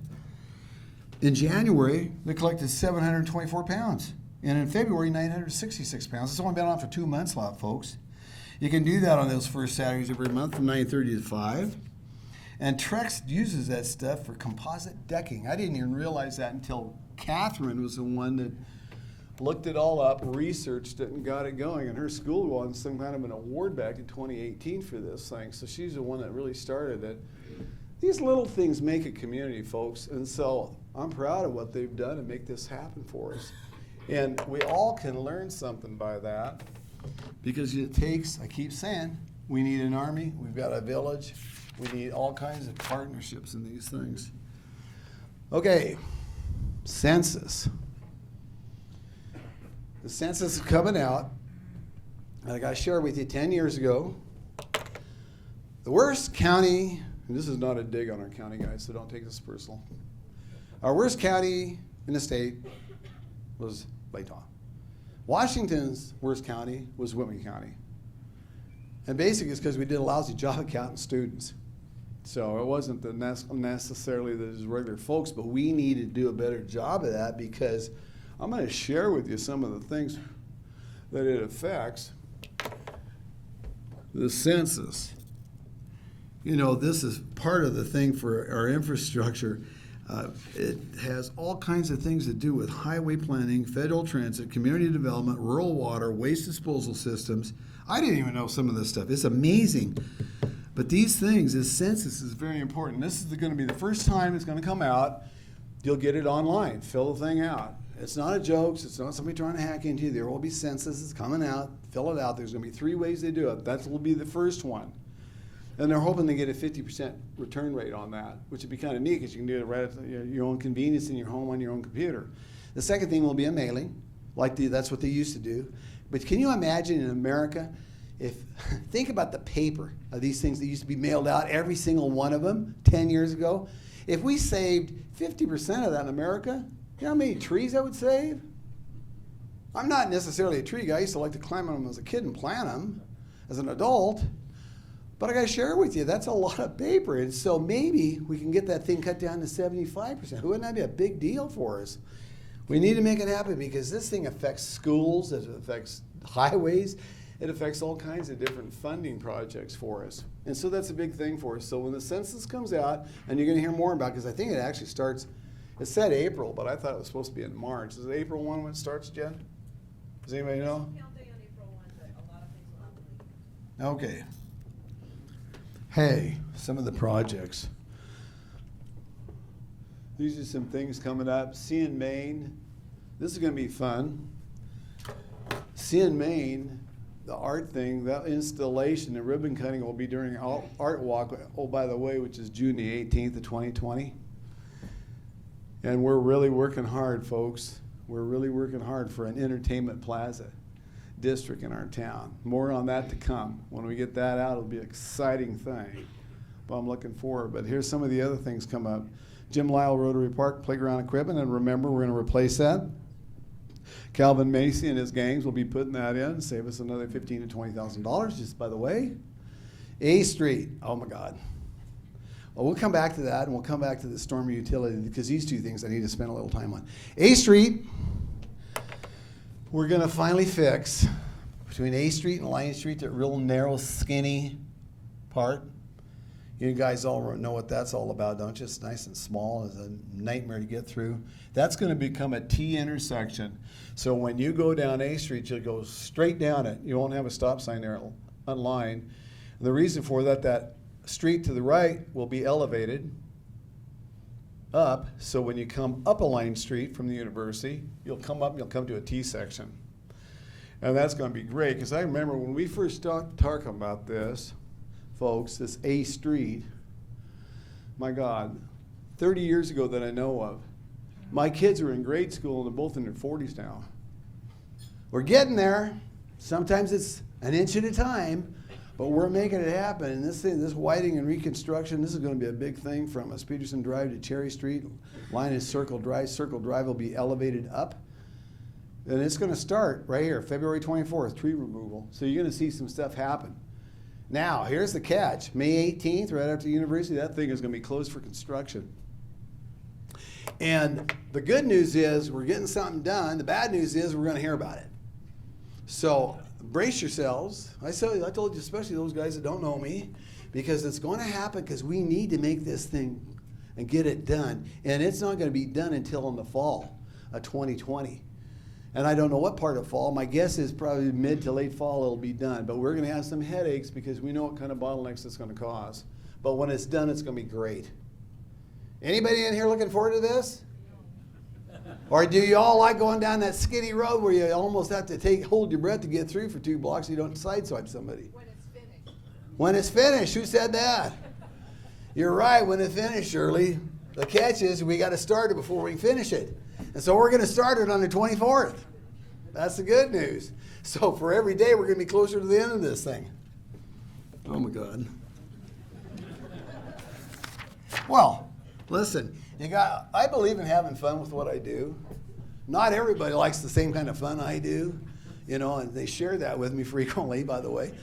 in January they collected 724 pounds, and in February 966 pounds. It's only been on for 2 months, folks. You can do that on those first Saturdays every month from 9:30 to 5. And Trex uses that stuff for composite decking. I didn't even realize that until Catherine was the one that looked it all up, researched it, and got it going. And her school won some kind of an award back in 2018 for this thing. So she's the one that really started it. These little things make a community, folks. And so I'm proud of what they've done to make this happen for us. And we all can learn something by that. Because it takes, I keep saying, we need an army, we've got a village, we need all kinds of partnerships in these things. Okay, census. The census is coming out, and I got to share with you 10 years ago, the worst county, and this is not a dig on our county, guys, so don't take this personal. Our worst county in the state was Layton. Washington's worst county was Whitman County. And basically it's because we did a lousy job counting students. So it wasn't necessarily the regular folks, but we need to do a better job of that because I'm going to share with you some of the things that it affects. The census. This is part of the thing for our infrastructure. It has all kinds of things to do with highway planning, federal transit, community development, rural water, waste disposal systems. I didn't even know some of this stuff. It's amazing. But these things, this census is very important. This is going to be the first time it's going to come out. You'll get it online. Fill the thing out. It's not a joke. It's not somebody trying to hack into you. There will be censuses coming out. Fill it out. There's going to be 3 ways they do it. That will be the first one. And they're hoping to get a 50% return rate on that, which would be kind of neat because you can do it right at your own convenience in your home on your own computer. The second thing will be a mailing, that's what they used to do. But can you imagine in America, think about the paper of these things that used to be mailed out, every single one of them 10 years ago. If we saved 50% of that in America, you know how many trees that would save? I'm not necessarily a tree guy. I used to like to climb on them as a kid and plant them as an adult. But I got to share with you, that's a lot of paper. And so maybe we can get that thing cut down to 75%. Wouldn't that be a big deal for us? We need to make it happen because this thing affects schools, it affects highways, it affects all kinds of different funding projects for us. And so that's a big thing for us. So when the census comes out, and you're going to hear more about it, because I think it actually starts, it said April, but I thought it was supposed to be in March. Is it April 1 when it starts, Jen? Does anybody know? Okay. Hey, some of the projects. These are some things coming up. Seeing Maine. This is going to be fun. Seeing Maine, the art thing, that installation, the ribbon cutting will be during Art Walk, oh, by the way, which is June the 18th of 2020. And we're really working hard, folks. We're really working hard for an entertainment plaza district in our town. More on that to come. When we get that out, it'll be an exciting thing. I'm looking forward. But here's some of the other things come up. Jim Lyle Rotary Park playground equipment, and remember, we're going to replace that. Calvin Macy and his gangs will be putting that in, save us another $15,000 to $20,000, just by the way. A Street, oh my God. Well, we'll come back to that, and we'll come back to the Stormwater Utility, because these two things I need to spend a little time on. A Street, we're going to finally fix between A Street and Lion Street, that real narrow, skinny part. You guys all know what that's all about, don't you? It's nice and small. It's a nightmare to get through. That's going to become a T intersection. So when you go down A Street, you'll go straight down it. You won't have a stop sign there on line. And the reason for that, that street to the right will be elevated up. So when you come up a line street from the university, you'll come up and you'll come to a T section. And that's going to be great, because I remember when we first started talking about this, folks, this A Street, my God, 30 years ago that I know of. My kids were in grade school and they're both in their 40s now. We're getting there. Sometimes it's an inch at a time, but we're making it happen. And this thing, this widening and reconstruction, this is going to be a big thing from us Peterson Drive to Cherry Street. Line is Circle Drive. Circle Drive will be elevated up. And it's going to start right here, February 24th, tree removal. So you're going to see some stuff happen. Now, here's the catch. May 18th, right after the university, that thing is going to be closed for construction. And the good news is we're getting something done. The bad news is we're going to hear about it. So brace yourselves. I told you, especially those guys that don't know me, because it's going to happen, because we need to make this thing and get it done. And it's not going to be done until in the fall of 2020. And I don't know what part of fall. My guess is probably mid to late fall it'll be done. But we're going to have some headaches, because we know what kind of bottlenecks it's going to cause. But when it's done, it's going to be great. Anybody in here looking forward to this? Or do you all like going down that skinny road where you almost have to hold your breath to get through for 2 blocks so you don't sideswipe somebody? When it's finished. When it's finished. Who said that? You're right, when it's finished, Shirley. The catch is we got to start it before we finish it. And so we're going to start it on the 24th. That's the good news. So for every day, we're going to be closer to the end of this thing. Oh, my God. Well, listen, I believe in having fun with what I do. Not everybody likes the same kind of fun I do, and they share that with me frequently, by the way.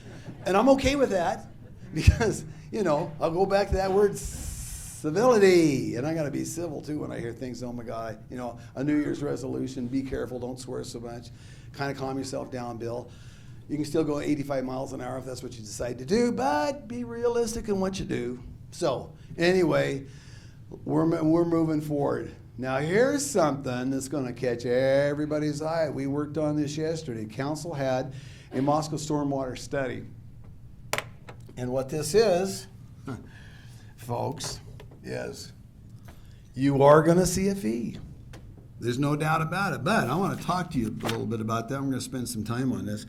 And I'm okay with that, because, I'll go back to that word civility, and I got to be civil too when I hear things. Oh my God, a New Year's resolution: be careful, don't swear so much. Kind of calm yourself down, Bill. You can still go 85 miles an hour if that's what you decide to do, but be realistic in what you do. So anyway, we're moving forward. Now here's something that's going to catch everybody's eye. We worked on this yesterday. Council had a Moscow stormwater study, and what this is, folks, is you are going to see a fee. There's no doubt about it. But I want to talk to you a little bit about that. I'm going to spend some time on this.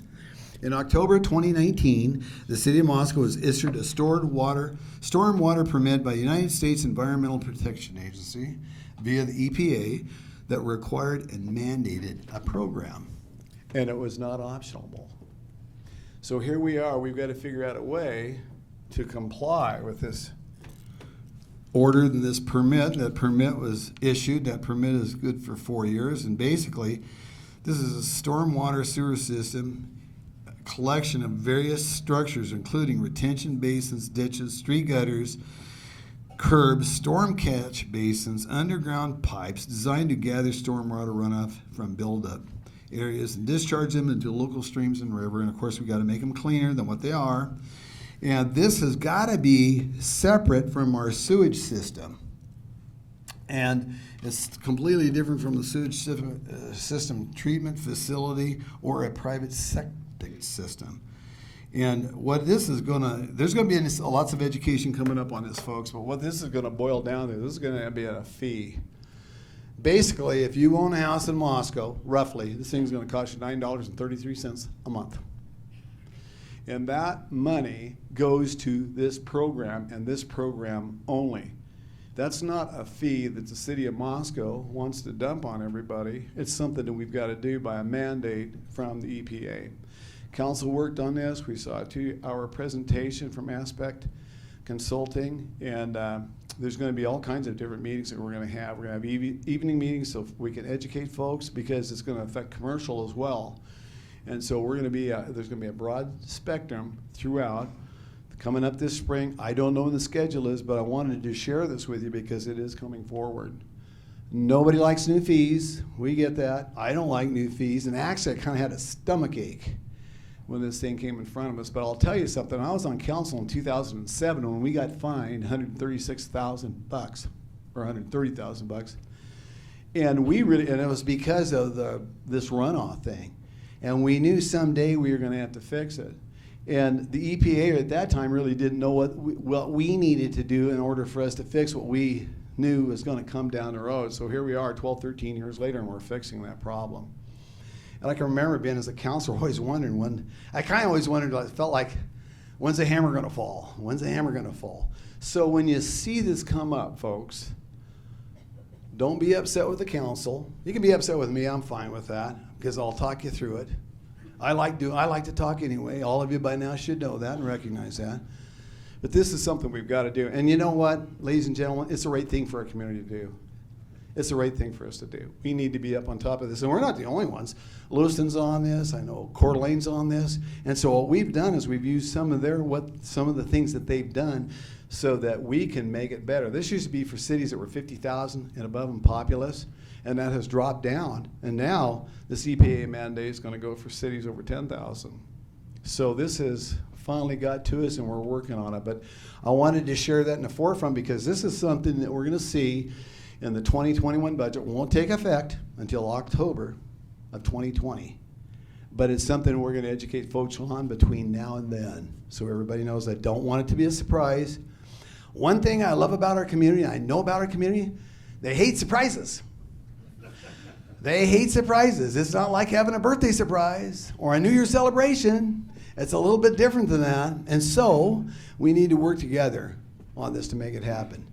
In October 2019, the City of Moscow was issued a stormwater permit by the United States Environmental Protection Agency via the EPA that required and mandated a program. And it was not optional. So here we are. We've got to figure out a way to comply with this order and this permit. That permit was issued. That permit is good for 4 years. And basically, this is a stormwater sewer system collection of various structures, including retention basins, ditches, street gutters, curbs, storm catch basins, underground pipes designed to gather stormwater runoff from buildup areas and discharge them into local streams and river. And of course, we got to make them cleaner than what they are. And this has got to be separate from our sewage system. And it's completely different from the sewage system treatment facility or a private septic system. And what this is there's going to be lots of education coming up on this, folks, but what this is going to boil down to, this is going to be a fee. Basically, if you own a house in Moscow, roughly, this thing's going to cost you $9.33 a month. And that money goes to this program and this program only. That's not a fee that the city of Moscow wants to dump on everybody. It's something that we've got to do by a mandate from the EPA. Council worked on this. We saw a 2-hour presentation from Aspect consulting, and there's going to be all kinds of different meetings that we're going to have. We're going to have evening meetings so we can educate folks, because it's going to affect commercial as well. And so we're going to be there's going to be a broad spectrum throughout. Coming up this spring, I don't know when the schedule is, but I wanted to share this with you because it is coming forward. Nobody likes new fees. We get that. I don't like new fees. And actually, I kind of had a stomach ache when this thing came in front of us. But I'll tell you something. I was on council in 2007 when we got fined $136,000 or $130,000, and it was because of this runoff thing, and we knew someday we were going to have to fix it. And the EPA at that time really didn't know what we needed to do in order for us to fix what we knew was going to come down the road. So here we are 12, 13 years later, and we're fixing that problem. And I can remember being as a counselor always wondering I felt like, when's the hammer going to fall? When's the hammer going to fall? So when you see this come up, folks, don't be upset with the council. You can be upset with me. I'm fine with that, because I'll talk you through it. I like to talk anyway. All of you by now should know that and recognize that. But this is something we've got to do. And you know what, ladies and gentlemen, it's the right thing for our community to do. It's the right thing for us to do. We need to be up on top of this. And we're not the only ones. Lewiston's on this. I know Coeur d'Alene's on this. And so what we've done is we've used some of the things that they've done so that we can make it better. This used to be for cities that were 50,000 and above in populace, and that has dropped down. And now the EPA mandate is going to go for cities over 10,000. So this has finally got to us, and we're working on it. But I wanted to share that in the forefront, because this is something that we're going to see in the 2021 budget. Won't take effect until October of 2020. But it's something we're going to educate folks on between now and then, so everybody knows. I don't want it to be a surprise. One thing I love about our community, I know about our community, they hate surprises. They hate surprises. It's not like having a birthday surprise or a New Year's celebration. It's a little bit different than that. And so we need to work together on this to make it happen.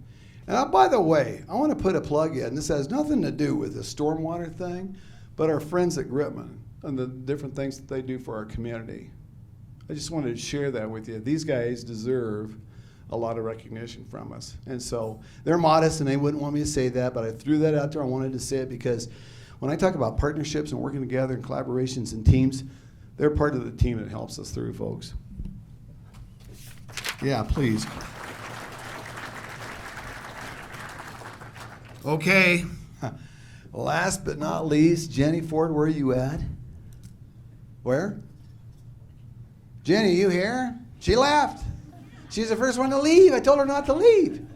And by the way, I want to put a plug in. This has nothing to do with the stormwater thing, but our friends at Gritman and the different things that they do for our community. I just wanted to share that with you. These guys deserve a lot of recognition from us. And so they're modest, and they wouldn't want me to say that, but I threw that out there. I wanted to say it because when I talk about partnerships and working together and collaborations and teams, they're part of the team that helps us through, folks. Yeah, please. Okay. Last but not least, Jenny Ford, where are you at? Where? Jenny, you here? She left. She's the first one to leave. I told her not to leave.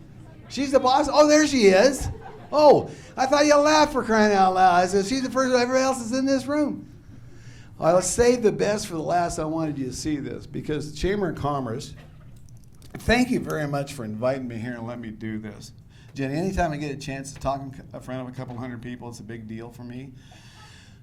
She's the boss. Oh, there she is. Oh, I thought you laughed, for crying out loud. I said, she's the first, everybody else is in this room. Well, let's save the best for the last. I wanted you to see this, because Chamber of Commerce, thank you very much for inviting me here and letting me do this. Jenny, anytime I get a chance to talk in front of a couple hundred people, it's a big deal for me.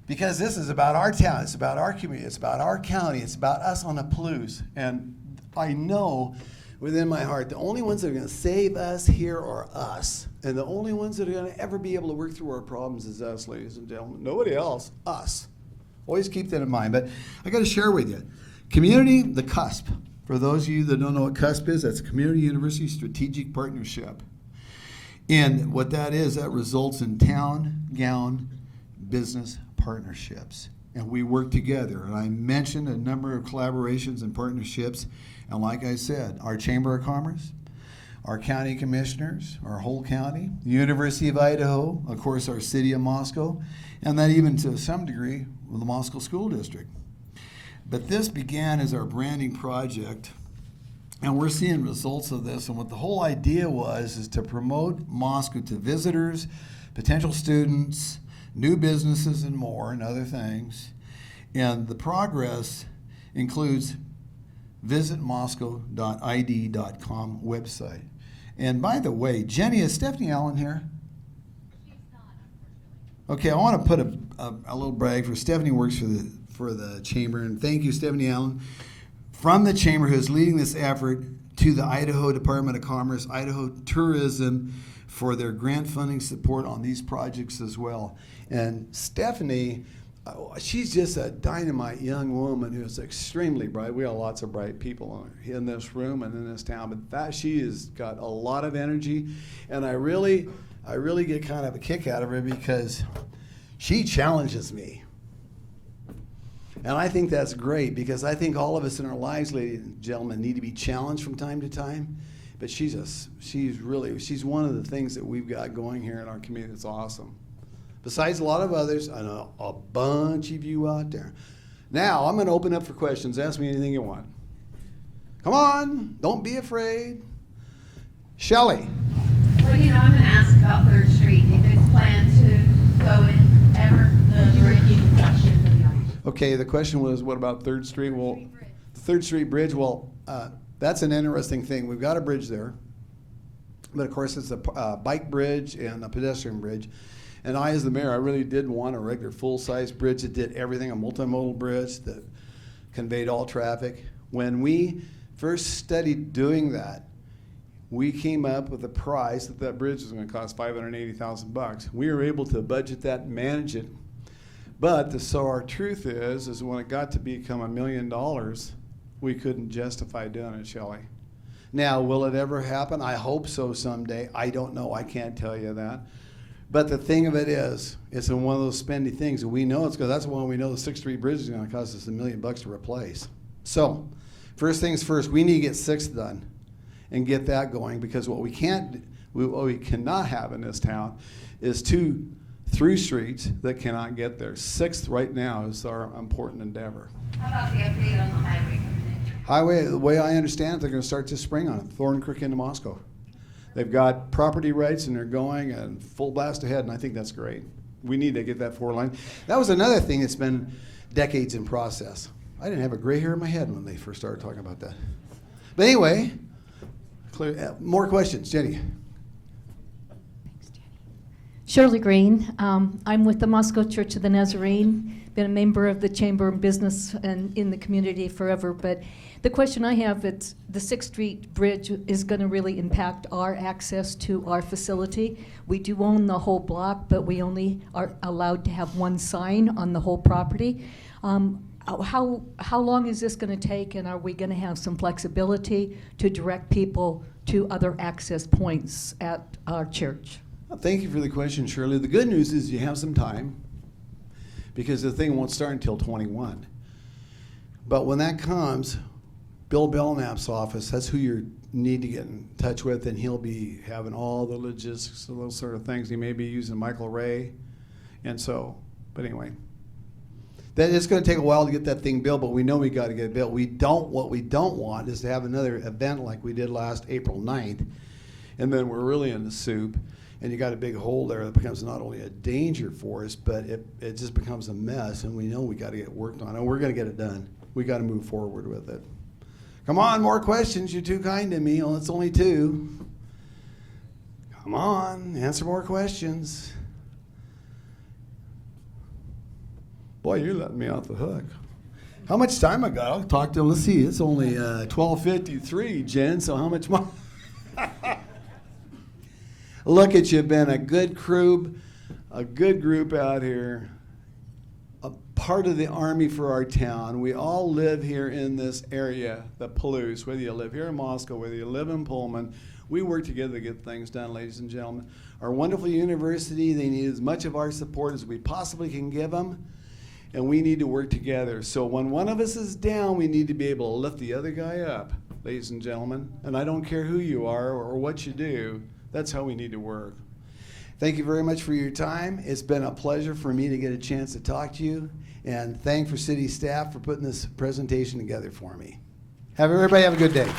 Because this is about our town, it's about our community, it's about our county, it's about us on the Palouse. And I know within my heart, the only ones that are going to save us here are us. And the only ones that are going to ever be able to work through our problems is us, ladies and gentlemen. Nobody else, us. Always keep that in mind. But I got to share with you. Community, the CUSP. For those of you that don't know what CUSP is, that's Community University Strategic Partnership. And what that is, that results in town-gown business partnerships. And we work together. And I mentioned a number of collaborations and partnerships. And like I said, our Chamber of Commerce, our county commissioners, our whole county, the University of Idaho, of course our city of Moscow, and then even to some degree with the Moscow School District. But this began as our branding project, and we're seeing results of this. And what the whole idea was is to promote Moscow to visitors, potential students, new businesses, and more, and other things. And the progress includes visitmoscow.id.com website. And by the way, Jenny, is Stephanie Allen here? She's not, unfortunately. Okay, I want to put a little brag for Stephanie. Works for the Chamber, and thank you, Stephanie Allen, from the Chamber, who's leading this effort, to the Idaho Department of Commerce, Idaho Tourism, for their grant funding support on these projects as well. And Stephanie, she's just a dynamite young woman who is extremely bright. We have lots of bright people in this room and in this town, but she has got a lot of energy, and I really get kind of a kick out of her because she challenges me. And I think that's great because I think all of us in our lives, ladies and gentlemen, need to be challenged from time to time. But she's one of the things that we've got going here in our community that's awesome. Besides a lot of others, I know a bunch of you out there. Now, I'm going to open up for questions. Ask me anything you want. Come on. Don't be afraid. Shelley. Well, I'm going to ask about 3rd Street. If it's planned to go in ever, the reconstruction for the audience. Okay, the question was, what about 3rd Street? Well, the 3rd Street Bridge, well, that's an interesting thing. We've got a bridge there. But, of course, it's a bike bridge and a pedestrian bridge. And I, as the mayor, I really did want a regular full-size bridge that did everything, a multimodal bridge that conveyed all traffic. When we first studied doing that, we came up with a price that bridge was going to cost $580,000. We were able to budget that and manage it. But so our truth is when it got to become $1 million, we couldn't justify doing it, Shelley. Now, will it ever happen? I hope so someday. I don't know. I can't tell you that. But the thing of it is, it's one of those spendy things, and we know it's because that's when we know the 6th Street Bridge is going to cost us $1 million to replace. So, first things first, we need to get 6th done and get that going, because what we cannot have in this town is 2 through streets that cannot get there. 6th right now is our important endeavor. How about the update on the highway coming in? Highway, the way I understand it, they're going to start this spring on it, Thorn Creek into Moscow. They've got property rights and they're going and full blast ahead, and I think that's great. We need to get that 4-line. That was another thing that's been decades in process. I didn't have a gray hair in my head when they first started talking about that. But anyway, more questions. Jenny. Shirley Green. I'm with the Moscow Church of the Nazarene. Been a member of the Chamber of Business and in the community forever. But the question I have, it's the 6th Street Bridge is going to really impact our access to our facility. We do own the whole block, but we only are allowed to have 1 sign on the whole property. How long is this going to take, and are we going to have some flexibility to direct people to other access points at our church? Well, thank you for the question, Shirley. The good news is you have some time, because the thing won't start until 21. But when that comes, Bill Belknap's office, that's who you need to get in touch with, and he'll be having all the logistics of those sort of things. He may be using Michael Ray. And so, but anyway, that it's going to take a while to get that thing built, but we know we got to get it built. What we don't want is to have another event like we did last April 9th, and then we're really in the soup, and you got a big hole there that becomes not only a danger for us, but it just becomes a mess, and we know we got to get worked on, and we're going to get it done. We got to move forward with it. Come on, more questions. You're too kind to me. Well, it's only 2. Come on, answer more questions. Boy, you're letting me off the hook. How much time I got? I'll talk to him. Let's see. It's only 12:53, Jen, so how much more? Look at you, been a good group out here. Part of the Army for our town. We all live here in this area that pollutes, whether you live here in Moscow, whether you live in Pullman. We work together to get things done, ladies and gentlemen. Our wonderful university, they need as much of our support as we possibly can give them, and we need to work together. So when one of us is down, we need to be able to lift the other guy up, ladies and gentlemen. And I don't care who you are or what you do, that's how we need to work. Thank you very much for your time. It's been a pleasure for me to get a chance to talk to you, and thank for city staff for putting this presentation together for me. Everybody have a good day.